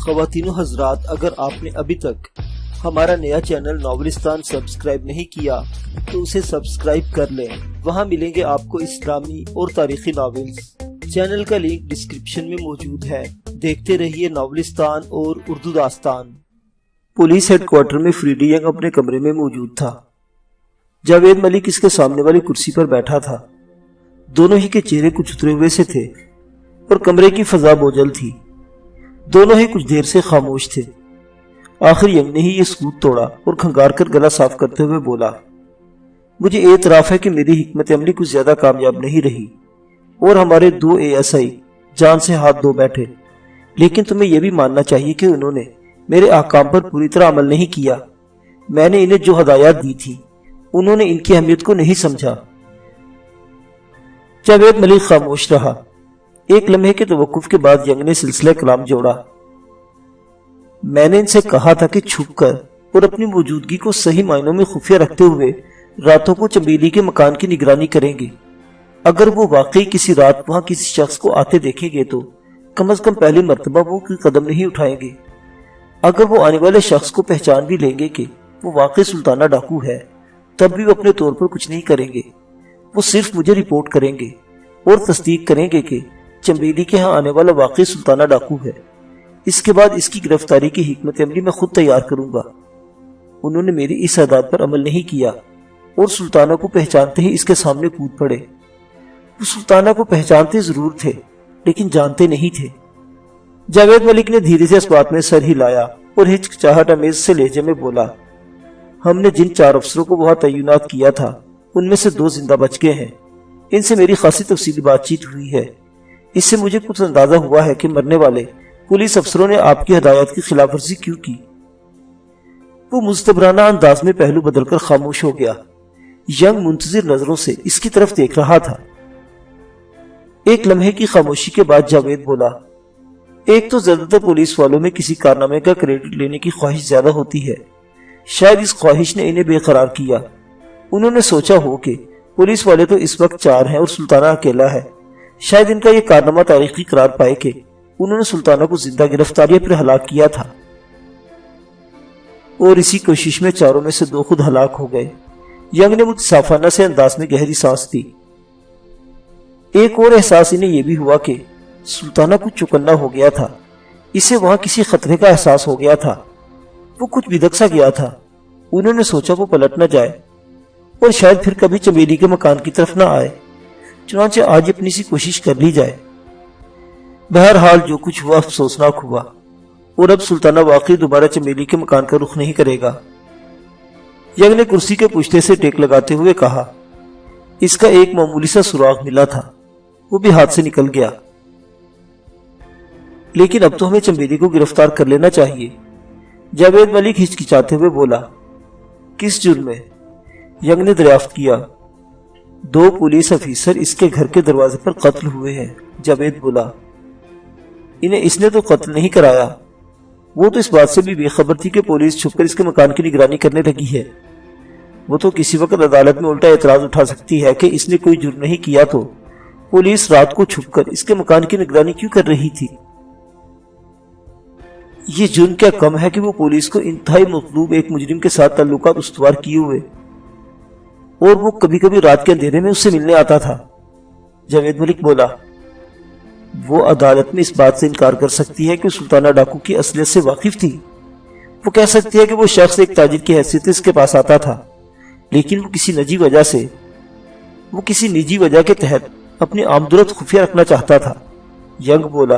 خواتین و حضرات، اگر آپ نے ابھی تک ہمارا نیا چینل ناولستان سبسکرائب نہیں کیا تو اسے سبسکرائب کر لیں۔ وہاں ملیں گے آپ کو اسلامی اور تاریخی ناولز۔ چینل کا لنک ڈسکرپشن میں موجود ہے۔ دیکھتے رہیے ناولستان اور اردو داستان۔ پولیس ہیڈ کوارٹر میں فریڈی ینگ اپنے کمرے میں موجود تھا۔ جاوید ملک اس کے سامنے والی کرسی پر بیٹھا تھا۔ دونوں ہی کے چہرے کچھ اترے ہوئے سے تھے اور کمرے کی فضا بوجھل تھی۔ دونوں ہی کچھ دیر سے خاموش تھے۔ آخر ینگ نے ہی یہ سکوت توڑا اور کھنگار کر گلا صاف کرتے ہوئے بولا، مجھے اعتراف ہے کہ میری حکمت عملی کچھ زیادہ کامیاب نہیں رہی اور ہمارے 2 ASI جان سے ہاتھ دھو بیٹھے، لیکن تمہیں یہ بھی ماننا چاہیے کہ انہوں نے میرے احکام پر پوری طرح عمل نہیں کیا۔ میں نے انہیں جو ہدایات دی تھی انہوں نے ان کی اہمیت کو نہیں سمجھا۔ جاوید ملک خاموش رہا۔ ایک لمحے کے توقف کے بعد ینگ نے سلسلہ کلام جوڑا، میں نے ان سے کہا تھا کہ چھپ کر اور اپنی موجودگی کو صحیح معنوں میں خفیہ رکھتے ہوئے راتوں کو چمیلی کے مکان کی نگرانی کریں گے۔ اگر وہ واقعی کسی رات وہاں کسی شخص کو آتے دیکھیں گے تو کم از کم پہلی مرتبہ وہ کوئی قدم نہیں اٹھائیں گے۔ اگر وہ آنے والے شخص کو پہچان بھی لیں گے کہ وہ واقعی سلطانہ ڈاکو ہے، تب بھی وہ اپنے طور پر کچھ نہیں کریں گے۔ وہ صرف مجھے رپورٹ کریں گے اور تصدیق کریں گے کہ چمیلی کے ہاں آنے والا واقعی سلطانہ ڈاکو ہے۔ اس کے بعد اس کی گرفتاری کی حکمت عملی میں خود تیار کروں گا۔ انہوں نے میری اس ہدایت پر عمل نہیں کیا اور سلطانہ کو پہچانتے ہی اس کے سامنے کود پڑے۔ وہ سلطانہ کو پہچانتے ضرور تھے لیکن جانتے نہیں تھے۔ جاوید ملک نے دھیرے سے اس بات میں سر ہلایا اور ہچکچاہٹ امیز سے لہجے میں بولا، ہم نے جن 4 افسروں کو وہاں تعینات کیا تھا ان میں سے 2 زندہ بچ گئے ہیں۔ ان سے میری خاصی تفصیلی بات چیت ہوئی ہے۔ اس سے مجھے کچھ اندازہ ہوا ہے کہ مرنے والے پولیس افسروں نے آپ کی ہدایات کی خلاف ورزی کیوں کی۔ وہ مستبرانہ انداز میں پہلو بدل کر خاموش ہو گیا۔ ینگ منتظر نظروں سے اس کی طرف دیکھ رہا تھا۔ ایک لمحے کی خاموشی کے بعد جاوید بولا، ایک تو زیادہ تر پولیس والوں میں کسی کارنامے کا کریڈٹ لینے کی خواہش زیادہ ہوتی ہے۔ شاید اس خواہش نے انہیں بے قرار کیا۔ انہوں نے سوچا ہو کہ پولیس والے تو اس وقت 4 ہیں اور سلطانہ اکیلا ہے۔ شاید ان کا یہ کارنامہ تاریخی قرار پائے کہ انہوں نے سلطانہ کو زندہ گرفتار یا پھر ہلاک کیا تھا، اور اسی کوشش میں 4 میں سے 2 خود ہلاک ہو گئے۔ ینگ نے متصافانہ سے انداز میں گہری سانس دی۔ ایک اور احساس انہیں یہ بھی ہوا کہ سلطانہ کچھ چوکنا ہو گیا تھا۔ اسے وہاں کسی خطرے کا احساس ہو گیا تھا۔ وہ کچھ بدک سا گیا تھا۔ انہوں نے سوچا وہ پلٹ نہ جائے اور شاید پھر کبھی چمیلی کے مکان کی طرف نہ آئے، چنانچہ آج اپنی سی کوشش کر لی جائے۔ بہرحال جو کچھ ہوا افسوسناک ہوا، اور اب سلطانہ واقعی دوبارہ چمیلی کے مکان کا رخ نہیں کرے گا۔ ینگ نے کرسی کے پشتے سے ٹیک لگاتے ہوئے کہا، اس کا ایک معمولی سا سراغ ملا تھا، وہ بھی ہاتھ سے نکل گیا، لیکن اب تو ہمیں چمیلی کو گرفتار کر لینا چاہیے۔ جاوید ملک ہچکچاتے ہوئے بولا، کس جرم میں؟ ینگ نے دریافت کیا۔ 2 پولیس افیسر اس کے گھر کے دروازے پر قتل ہوئے ہیں، جاوید بولا۔ انہیں اس نے تو قتل نہیں کرایا۔ وہ تو اس بات سے بھی بے خبر تھی کہ پولیس چھپ کر اس کے مکان کی نگرانی کرنے لگی ہے۔ وہ تو کسی وقت عدالت میں الٹا اعتراض اٹھا سکتی ہے کہ اس نے کوئی جرم نہیں کیا تو پولیس رات کو چھپ کر اس کے مکان کی نگرانی کیوں کر رہی تھی؟ یہ جرم کیا کم ہے کہ وہ پولیس کو انتہائی مطلوب ایک مجرم کے ساتھ تعلقات استوار کیے ہوئے، اور وہ کبھی کبھی رات کے اندھیرے میں اس سے ملنے آتا تھا۔ جاوید ملک بولا، وہ عدالت میں اس بات سے انکار کر سکتی ہے کہ سلطانہ ڈاکو کی اصلیت سے واقف تھی۔ وہ کہہ سکتی ہے کہ وہ شخص ایک تاجر کی حیثیت سے اس کے پاس آتا تھا، لیکن وہ کسی نجی وجہ کے تحت اپنی آمدورت خفیہ رکھنا چاہتا تھا۔ ینگ بولا،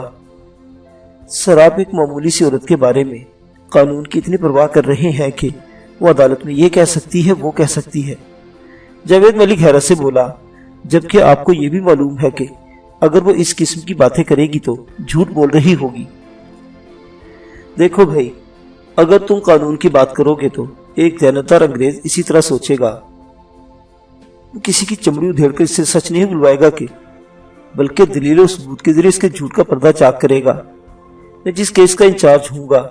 سر آپ ایک معمولی سی عورت کے بارے میں قانون کی اتنی پرواہ کر رہے ہیں کہ وہ عدالت میں یہ کہہ سکتی ہے، وہ کہہ سکتی ہے۔ جاوید ملک حیرت سے بولا، جبکہ آپ کو یہ بھی معلوم ہے کہ اگر وہ اس قسم کی باتیں کرے گی تو جھوٹ بول رہی ہوگی۔ دیکھو بھائی، اگر تم قانون کی بات کرو گے تو ایک دیانتدار انگریز اسی طرح سوچے گا۔ وہ کسی کی چمڑی ادھیڑ کر اس سے سچ نہیں بلوائے گا کہ، بلکہ دلیل و ثبوت کے ذریعے اس کے جھوٹ کا پردہ چاک کرے گا۔ میں جس کیس کا انچارج ہوں گا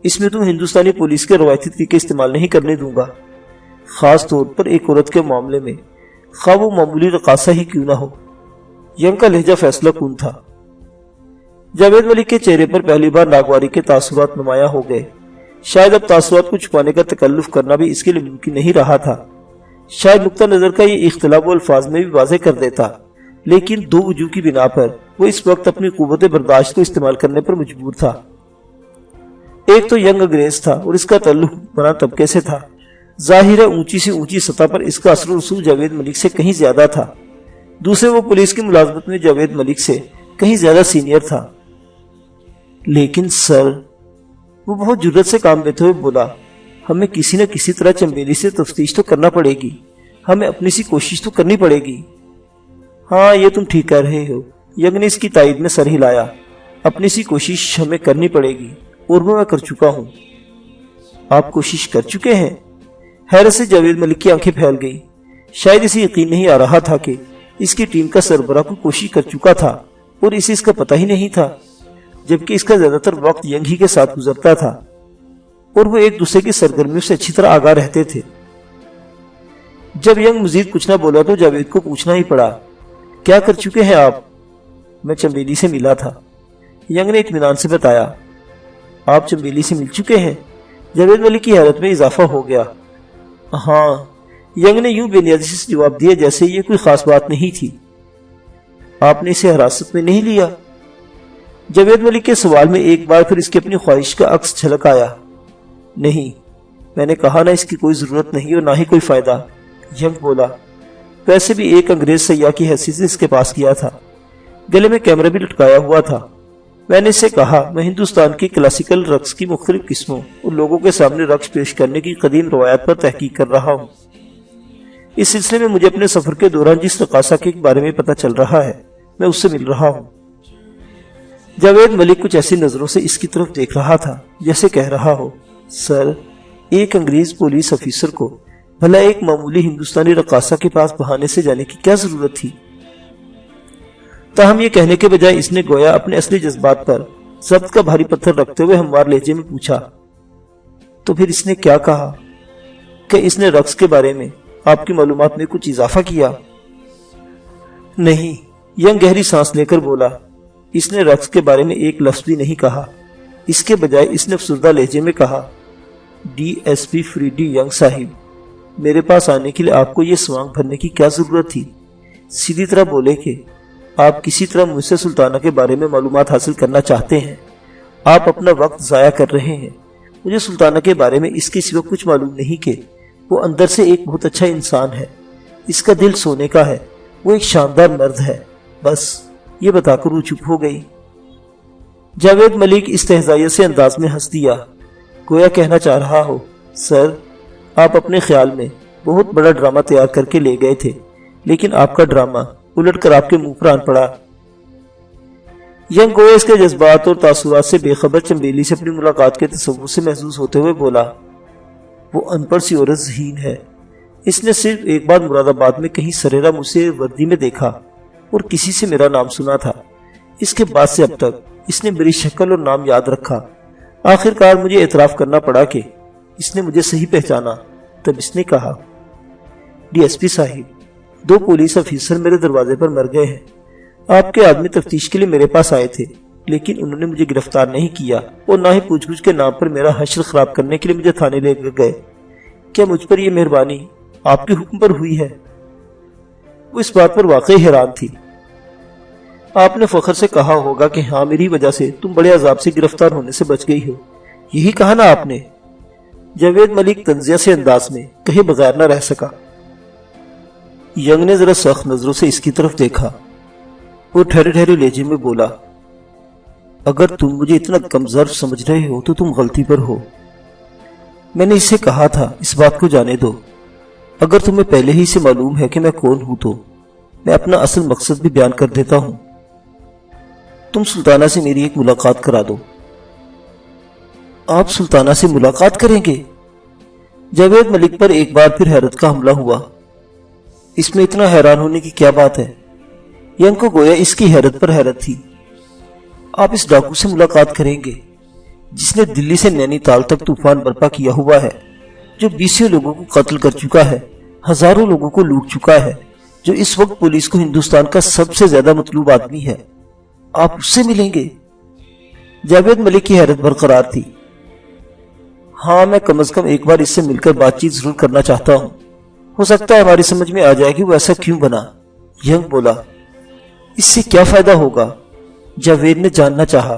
اس میں تم ہندوستانی پولیس کے روایتی طریقے استعمال نہیں کرنے دوں گا، خاص طور پر ایک عورت کے معاملے میں، خواہ وہ معمولی رقاصہ ہی کیوں نہ ہو۔ ینگ کا لہجہ فیصلہ کن تھا۔ جاوید ملک کے چہرے پر پہلی بار ناگواری کے تاثرات نمایاں ہو گئے۔ شاید اب تاثرات کو چھپانے کا تکلف کرنا بھی اس کے لیے ممکن نہیں رہا تھا۔ شاید نقطہ نظر کا یہ اختلاف وہ الفاظ میں بھی واضح کر دیتا، لیکن دو وجوہ کی بنا پر وہ اس وقت اپنی قوت برداشت کو استعمال کرنے پر مجبور تھا۔ ایک تو ینگ انگریز تھا اور اس کا تعلق حکمران طبقے سے تھا۔ ظاہر ہے اونچی سے اونچی سطح پر اس کا اثر و رسوخ جاوید ملک سے کہیں زیادہ تھا۔ دوسرے وہ پولیس کی ملازمت میں جاوید ملک سے کہیں زیادہ سینئر تھا۔ لیکن سر، وہ بہت جرات سے کام لیتے ہوئے بولا، ہمیں کسی نہ کسی طرح چمبیلی سے تفتیش تو کرنا پڑے گی، ہمیں اپنی سی کوشش تو کرنی پڑے گی۔ ہاں، یہ تم ٹھیک کہہ رہے ہو، ینگ نے اس کی تائید میں سر ہلایا۔ اپنی سی کوشش ہمیں کرنی پڑے گی اور وہ میں کر چکا ہوں۔ آپ کوشش کر چکے ہیں؟ حیرت سے جاوید ملک کی آنکھیں پھیل گئی۔ شاید اسے یقین نہیں آ رہا تھا کہ اس کی ٹیم کا سربراہ کو کوشش کر چکا تھا اور اسے اس کا پتہ ہی نہیں تھا، جبکہ اس کا زیادہ تر وقت ینگ ہی کے ساتھ گزرتا تھا اور وہ ایک دوسرے کی سرگرمیوں سے اچھی طرح آگاہ رہتے تھے۔ جب ینگ مزید کچھ نہ بولا تو جاوید کو پوچھنا ہی پڑا، کیا کر چکے ہیں آپ؟ میں چمبیلی سے ملا تھا، ینگ نے اطمینان سے بتایا۔ آپ چمبیلی سے مل چکے ہیں؟ جاوید ملک کی حیرت میں اضافہ ہو گیا۔ ہاں، ینگ نے یوں بے نیازی سے جواب دیا جیسے یہ کوئی خاص بات نہیں تھی۔ آپ نے اسے حراست میں نہیں لیا؟ جاوید ملک کے سوال میں ایک بار پھر اس کی اپنی خواہش کا عکس جھلک آیا۔ نہیں، میں نے کہا نہ اس کی کوئی ضرورت نہیں اور نہ ہی کوئی فائدہ، ینگ بولا۔ ویسے بھی ایک انگریز سیاح کی حیثیت سے اس کے پاس کیا تھا، گلے میں کیمرہ بھی لٹکایا ہوا تھا۔ میں نے اسے کہا، میں ہندوستان کی کلاسیکل رقص کی مختلف قسموں اور لوگوں کے سامنے رقص پیش کرنے کی قدیم روایات پر تحقیق کر رہا ہوں۔ اس سلسلے میں مجھے اپنے سفر کے دوران جس رقاصہ کے بارے میں پتہ چل رہا ہے، میں اس سے مل رہا ہوں۔ جاوید ملک کچھ ایسی نظروں سے اس کی طرف دیکھ رہا تھا جیسے کہہ رہا ہو، سر، ایک انگریز پولیس افیسر کو بھلا ایک معمولی ہندوستانی رقاصہ کے پاس بہانے سے جانے کی کیا ضرورت تھی؟ تاہم یہ کہنے کے بجائے اس نے گویا اپنے اصلی جذبات پر ضبط کا بھاری پتھر رکھتے ہوئے ہموار لہجے میں پوچھا، تو پھر اس نے کیا کہا؟ کہ اس نے رقص کے بارے میں آپ کی معلومات میں کچھ اضافہ کیا؟ نہیں، ینگ گہری سانس لے کر بولا، اس نے رقص کے بارے میں ایک لفظ بھی نہیں کہا۔ اس کے بجائے اس نے افسردہ لہجے میں کہا، D S P Freddie young صاحب، میرے پاس آنے کے لیے آپ کو یہ سوانگ بھرنے کی کیا ضرورت تھی؟ سیدھی طرح بولے کہ آپ کسی طرح مجھ سے سلطانہ کے بارے میں معلومات حاصل کرنا چاہتے ہیں۔ آپ اپنا وقت ضائع کر رہے ہیں۔ مجھے سلطانہ کے بارے میں اس کے سوا کچھ معلوم نہیں کہ وہ اندر سے ایک بہت اچھا انسان ہے، اس کا دل سونے کا ہے، وہ ایک شاندار مرد ہے، بس یہ بتا کر وہ چپ ہو گئی۔ جاوید ملک استہزائیہ سے انداز میں ہنس دیا، گویا کہنا چاہ رہا ہو، سر، آپ اپنے خیال میں بہت بڑا ڈرامہ تیار کر کے لے گئے تھے، لیکن آپ کا ڈرامہ الٹ کر آپ کے منہ پر آن پڑا۔ ینگ گویا اس کے جذبات اور تاثرات سے بے خبر چمبیلی سے اپنی ملاقات کے تصور سے محظوظ ہوتے ہوئے بولا، وہ ان پڑھ سی عورت ذہین ہے۔ اس نے صرف ایک بار مراد آباد میں کہیں سریرا مجھے وردی میں دیکھا اور کسی سے میرا نام سنا تھا۔ اس کے بعد سے اب تک اس نے میری شکل اور نام یاد رکھا۔ آخر کار مجھے اعتراف کرنا پڑا کہ اس نے مجھے صحیح پہچانا۔ تب اس نے کہا، ڈی ایس پی صاحب، 2 پولیس افیسر میرے دروازے پر مر گئے ہیں۔ آپ کے آدمی تفتیش کے لیے میرے پاس آئے تھے، لیکن انہوں نے مجھے گرفتار نہیں کیا اور نہ ہی پوچھ گچھ کے نام پر میرا حشر خراب کرنے کے لیے مجھے تھانے لے گئے۔ کیا مجھ پر یہ مہربانی آپ کے حکم پر ہوئی ہے؟ وہ اس بات پر واقعی حیران تھی۔ آپ نے فخر سے کہا ہوگا کہ ہاں، میری وجہ سے تم بڑے عذاب سے گرفتار ہونے سے بچ گئی ہو، یہی کہا نا آپ نے؟ جاوید ملک تنزیہ سے انداز میں کہے بغیر نہ رہ سکا۔ ینگ نے ذرا سخت نظروں سے اس کی طرف دیکھا اور ٹھہرے ٹھہرے لہجے میں بولا، اگر تم مجھے اتنا کم ظرف سمجھ رہے ہو تو تم غلطی پر ہو۔ میں نے اسے کہا تھا اس بات کو جانے دو۔ اگر تمہیں پہلے ہی سے معلوم ہے کہ میں کون ہوں تو میں اپنا اصل مقصد بھی بیان کر دیتا ہوں۔ تم سلطانہ سے میری ایک ملاقات کرا دو۔ آپ سلطانہ سے ملاقات کریں گے؟ جاوید ملک پر ایک بار پھر حیرت کا حملہ ہوا۔ اس میں اتنا حیران ہونے کی کیا بات ہے؟ ینگ کو گویا اس کی حیرت پر حیرت تھی۔ آپ اس ڈاکو سے ملاقات کریں گے جس نے دلی سے نینی تال تک طوفان برپا کیا ہوا ہے، جو 20 لوگوں کو قتل کر چکا ہے، ہزاروں لوگوں کو لوٹ چکا ہے، جو اس وقت پولیس کو ہندوستان کا سب سے زیادہ مطلوب آدمی ہے۔ آپ اس سے ملیں گے؟ جاوید ملک کی حیرت برقرار تھی۔ ہاں، میں کم از کم ایک بار اس سے مل کر بات چیت ضرور کرنا چاہتا ہوں، ہو سکتا ہے ہماری سمجھ میں آ جائے کہ وہ ایسا کیوں بنا۔ ینگ بولا۔ اس سے کیا فائدہ ہوگا؟ جاوید نے جاننا چاہا۔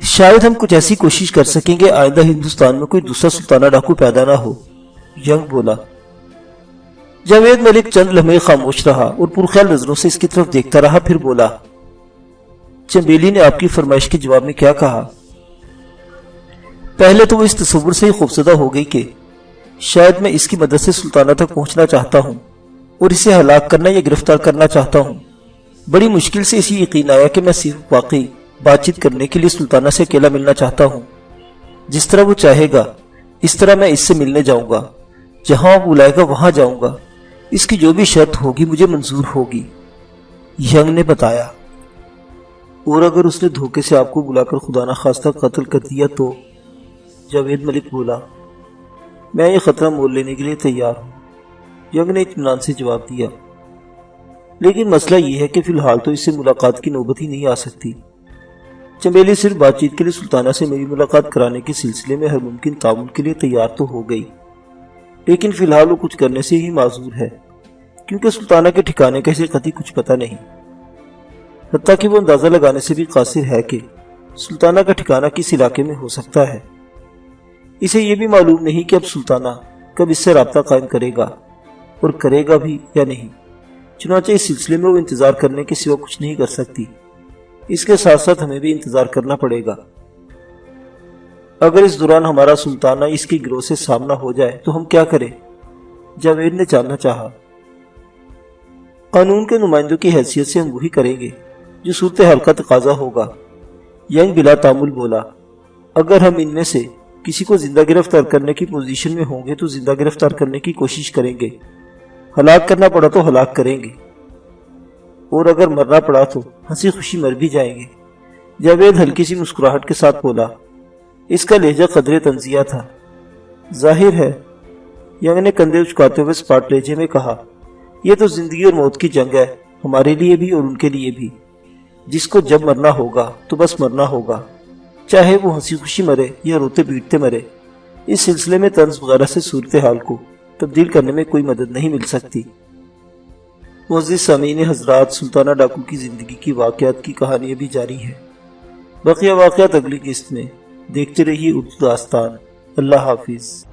شاید ہم کچھ ایسی کوشش کر سکیں گے آئندہ ہندوستان میں کوئی دوسرا سلطانہ ڈاکو پیدا نہ ہو، ینگ بولا۔ جاوید ملک چند لمحے خاموش رہا اور پرخیال نظروں سے اس کی طرف دیکھتا رہا، پھر بولا، چنبیلی نے آپ کی فرمائش کے جواب میں کیا کہا؟ پہلے تو وہ اس تصور سے ہی خوفزدہ ہو گئی کہ شاید میں اس کی مدد سے سلطانہ تک پہنچنا چاہتا ہوں اور اسے ہلاک کرنا یا گرفتار کرنا چاہتا ہوں۔ بڑی مشکل سے اسی یقین آیا کہ میں صرف واقعی بات چیت کرنے کے لیے سلطانہ سے اکیلا ملنا چاہتا ہوں۔ جس طرح وہ چاہے گا اس طرح میں اس سے ملنے جاؤں گا، جہاں وہ بلائے گا وہاں جاؤں گا، اس کی جو بھی شرط ہوگی مجھے منظور ہوگی، ینگ نے بتایا۔ اور اگر اس نے دھوکے سے آپ کو بلا کر خدا نخواستہ قتل کر دیا تو؟ جاوید ملک بولا۔ میں یہ خطرہ مول لینے کے لیے تیار ہوں، ینگ نے اطمینان سے جواب دیا۔ لیکن مسئلہ یہ ہے کہ فی الحال تو اس سے ملاقات کی نوبت ہی نہیں آ سکتی۔ چنبیلی صرف بات چیت کے لیے سلطانہ سے میری ملاقات کرانے کے سلسلے میں ہر ممکن تعاون کے لیے تیار تو ہو گئی، لیکن فی الحال وہ کچھ کرنے سے ہی معذور ہے، کیونکہ سلطانہ کے ٹھکانے کا اسے قطعی کچھ پتہ نہیں، حتیٰ کہ وہ اندازہ لگانے سے بھی قاصر ہے کہ سلطانہ کا ٹھکانہ کس علاقے میں ہو سکتا ہے۔ اسے یہ بھی معلوم نہیں کہ اب سلطانہ کب اس سے رابطہ قائم کرے گا اور کرے گا بھی یا نہیں، چنانچہ اس سلسلے میں وہ انتظار کرنے کے سوا کچھ نہیں کر سکتی۔ اس کے ساتھ ساتھ ہمیں بھی انتظار کرنا پڑے گا۔ اگر اس دوران ہمارا سلطانہ اس کے گروہ سے سامنا ہو جائے تو ہم کیا کریں؟ جاوید نے جاننا چاہا۔ قانون کے نمائندوں کی حیثیت سے ہم وہی کریں گے جو صورتحال کا تقاضا ہوگا، ینگ بلا تعامل بولا۔ اگر ہم ان میں سے کسی کو زندہ گرفتار کرنے کی پوزیشن میں ہوں گے تو زندہ گرفتار کرنے کی کوشش کریں گے، ہلاک کرنا پڑا تو ہلاک کریں گے، اور اگر مرنا پڑا تو ہنسی خوشی مر بھی جائیں گے، جاوید ہلکی سی مسکراہٹ کے ساتھ بولا۔ اس کا لہجہ قدرے طنزیہ تھا۔ ظاہر ہے، ینگ نے کندھے اچکاتے ہوئے سپاٹ لہجے میں کہا، یہ تو زندگی اور موت کی جنگ ہے، ہمارے لیے بھی اور ان کے لیے بھی۔ جس کو جب مرنا ہوگا تو بس مرنا ہوگا، چاہے وہ ہنسی خوشی مرے یا روتے پیٹتے مرے۔ اس سلسلے میں طنز وغیرہ سے صورتحال کو تبدیل کرنے میں کوئی مدد نہیں مل سکتی۔ معزز سامعین حضرات، سلطانہ ڈاکو کی زندگی کی واقعات کی کہانی بھی جاری ہے۔ بقیہ واقعات اگلی قسط میں۔ دیکھتے رہیے اردو داستان۔ اللہ حافظ۔